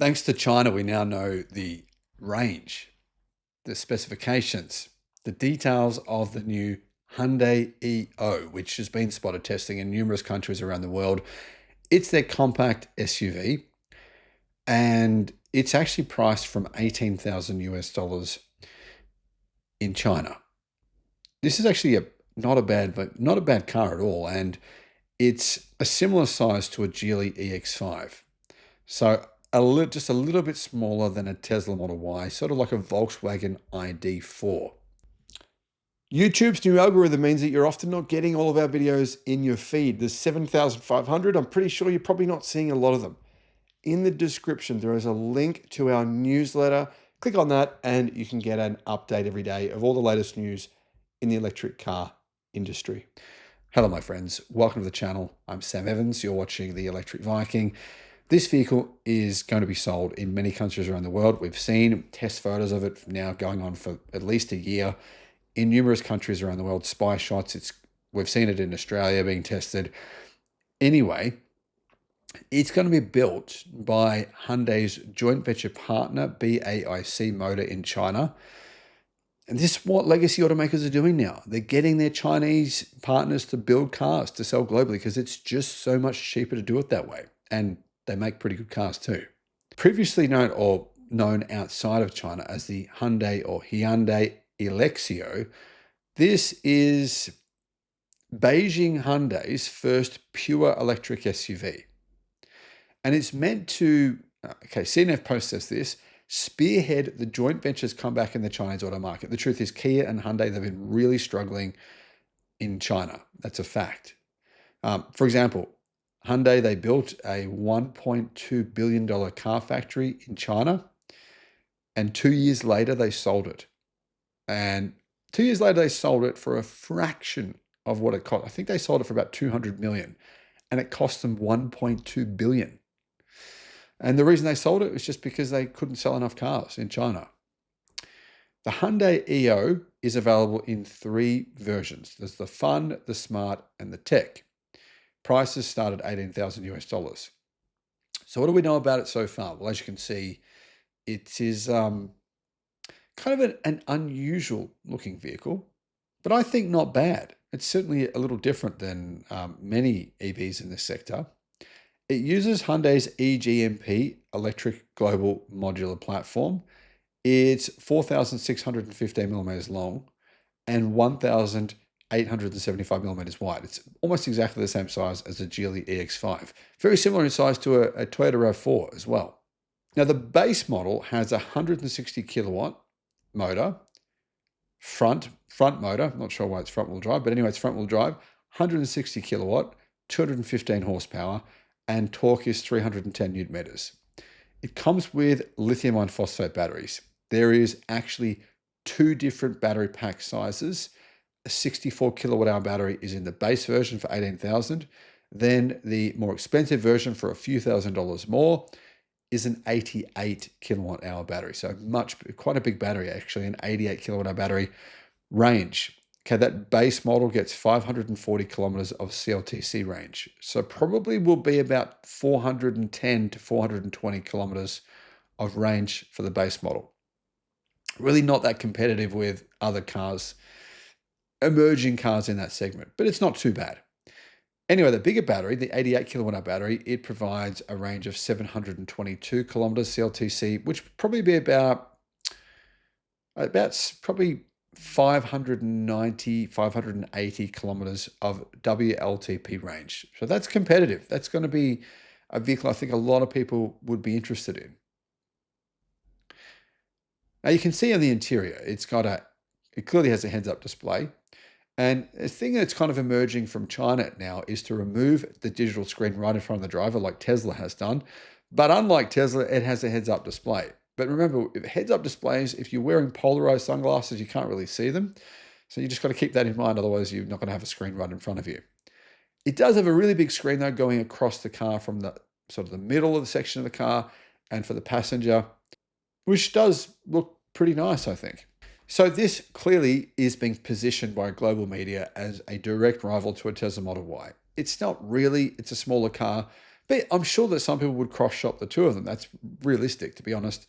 Thanks to China, we now know the range, the specifications, the details of the new Hyundai EO, which has been spotted testing in numerous countries around the world. It's their compact SUV, and it's actually priced from 18,000 US dollars in China. This is actually not a bad car at all, and it's a similar size to a Geely EX5. So just a little bit smaller than a Tesla Model Y, sort of like a Volkswagen ID4. YouTube's new algorithm means that you're often not getting all of our videos in your feed. There's 7,500. I'm pretty sure you're probably not seeing a lot of them. In the description, there is a link to our newsletter. Click on that and you can get an update every day of all the latest news in the electric car industry. Hello, my friends. Welcome to the channel. I'm Sam Evans. You're watching the Electric Viking. This vehicle is going to be sold in many countries around the world. We've seen test photos of it now going on for at least a year in numerous countries around the world. Spy shots. We've seen it in Australia being tested. Anyway, it's going to be built by Hyundai's joint venture partner, BAIC Motor in China. And this is what legacy automakers are doing now. They're getting their Chinese partners to build cars to sell globally because it's just so much cheaper to do it that way. And they make pretty good cars too. Previously known outside of China as the Hyundai Elexio, this is Beijing Hyundai's first pure electric SUV. And it's meant to, CNF process this, spearhead the joint venture's comeback in the Chinese auto market. The truth is Kia and Hyundai, they've been really struggling in China. That's a fact. For example, Hyundai, they built a $1.2 billion car factory in China, and 2 years later, they sold it. And 2 years later, they sold it for a fraction of what it cost. I think they sold it for about 200 million, and it cost them 1.2 billion. And the reason they sold it was just because they couldn't sell enough cars in China. The Hyundai EO is available in 3 versions. There's the Fun, the Smart, and the Tech. Prices start at 18,000 US dollars. So what do we know about it so far? Well, as you can see, it is kind of an unusual looking vehicle, but I think not bad. It's certainly a little different than many EVs in this sector. It uses Hyundai's eGMP Electric Global Modular Platform. It's 4,615 millimeters long and 1,875 millimeters wide. It's almost exactly the same size as a Geely EX5. Very similar in size to a Toyota RAV4 as well. Now, the base model has a 160 kilowatt motor, front motor. I'm not sure why it's front wheel drive, but anyway, it's front wheel drive, 160 kilowatt, 215 horsepower, and torque is 310 newton meters. It comes with lithium iron phosphate batteries. There is actually 2 different battery pack sizes. A 64 kilowatt hour battery is in the base version for 18,000. Then the more expensive version for a few $1,000s more is an 88 kilowatt hour battery. So quite a big battery actually, an 88 kilowatt hour battery. Range. Okay, that base model gets 540 kilometers of CLTC range. So probably will be about 410 to 420 kilometers of range for the base model. Really not that competitive with other cars, emerging cars in that segment, but it's not too bad. Anyway, the bigger battery, the 88 kilowatt hour battery, it provides a range of 722 kilometers CLTC, which would probably be about probably 590, 580 kilometers of WLTP range. So that's competitive. That's going to be a vehicle I think a lot of people would be interested in. Now you can see on the interior, it clearly has a heads-up display. And the thing that's kind of emerging from China now is to remove the digital screen right in front of the driver like Tesla has done. But unlike Tesla, it has a heads-up display. But remember, heads-up displays, if you're wearing polarized sunglasses, you can't really see them. So you just got to keep that in mind, otherwise you're not going to have a screen right in front of you. It does have a really big screen though going across the car from the sort of the middle of the section of the car and for the passenger, which does look pretty nice, I think. So this clearly is being positioned by global media as a direct rival to a Tesla Model Y. It's not really, it's a smaller car, But I'm sure that some people would cross shop the two of them. That's realistic, to be honest.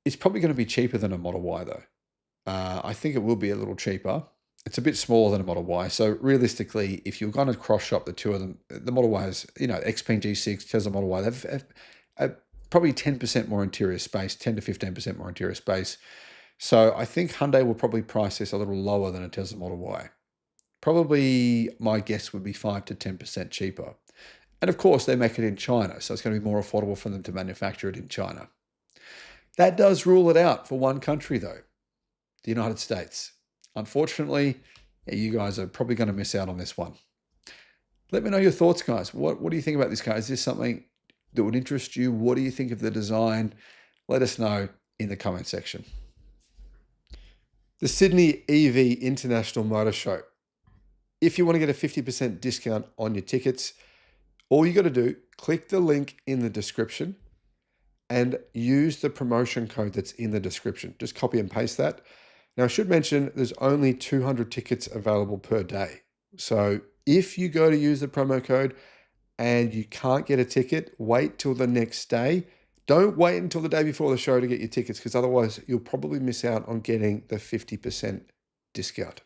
It's probably going to be cheaper than a Model Y, though. I think it will be a little cheaper. It's a bit smaller than a Model Y. So realistically, if you're going to cross shop the two of them, the Model Y has, XP G6, Tesla Model Y, they've probably 10% more interior space, 10 to 15% more interior space. So I think Hyundai will probably price this a little lower than a Tesla Model Y. Probably my guess would be 5 to 10% cheaper. And of course, they make it in China, so it's going to be more affordable for them to manufacture it in China. That does rule it out for one country, though, the United States. Unfortunately, you guys are probably going to miss out on this one. Let me know your thoughts, guys. What do you think about this car? Is this something that would interest you? What do you think of the design? Let us know in the comment section. The Sydney EV International Motor Show. If you want to get a 50% discount on your tickets, all you got to do, click the link in the description and use the promotion code that's in the description. Just copy and paste that. Now, I should mention there's only 200 tickets available per day. So if you go to use the promo code and you can't get a ticket, wait till the next day. Don't wait until the day before the show to get your tickets, because otherwise you'll probably miss out on getting the 50% discount.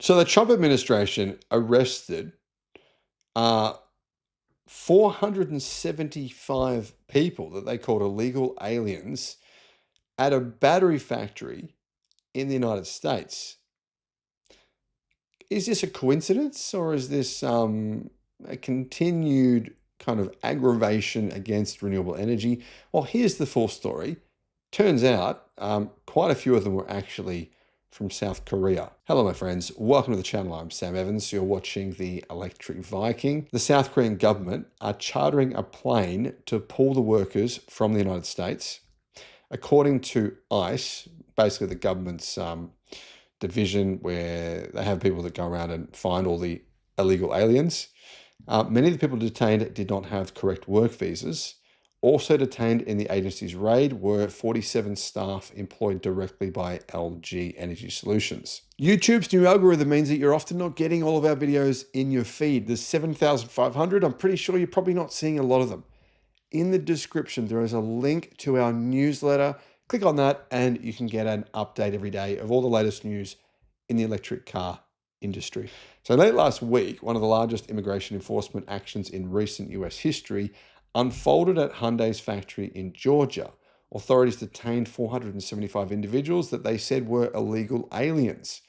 So the Trump administration arrested 475 people that they called illegal aliens at a battery factory in the United States. Is this a coincidence, or is this a continued kind of aggravation against renewable energy? Well, here's the full story. Turns out quite a few of them were actually from South Korea. Hello, my friends. Welcome to the channel. I'm Sam Evans. You're watching the Electric Viking. The South Korean government are chartering a plane to pull the workers from the United States. According to ICE, basically the government's division where they have people that go around and find all the illegal aliens. Many of the people detained did not have correct work visas. Also detained in the agency's raid were 47 staff employed directly by LG Energy Solutions. YouTube's new algorithm means that you're often not getting all of our videos in your feed. There's 7,500. I'm pretty sure you're probably not seeing a lot of them. In the description, there is a link to our newsletter. Click on that and you can get an update every day of all the latest news in the electric car industry. So late last week, one of the largest immigration enforcement actions in recent US history unfolded at Hyundai's factory in Georgia. Authorities detained 475 individuals that they said were illegal aliens.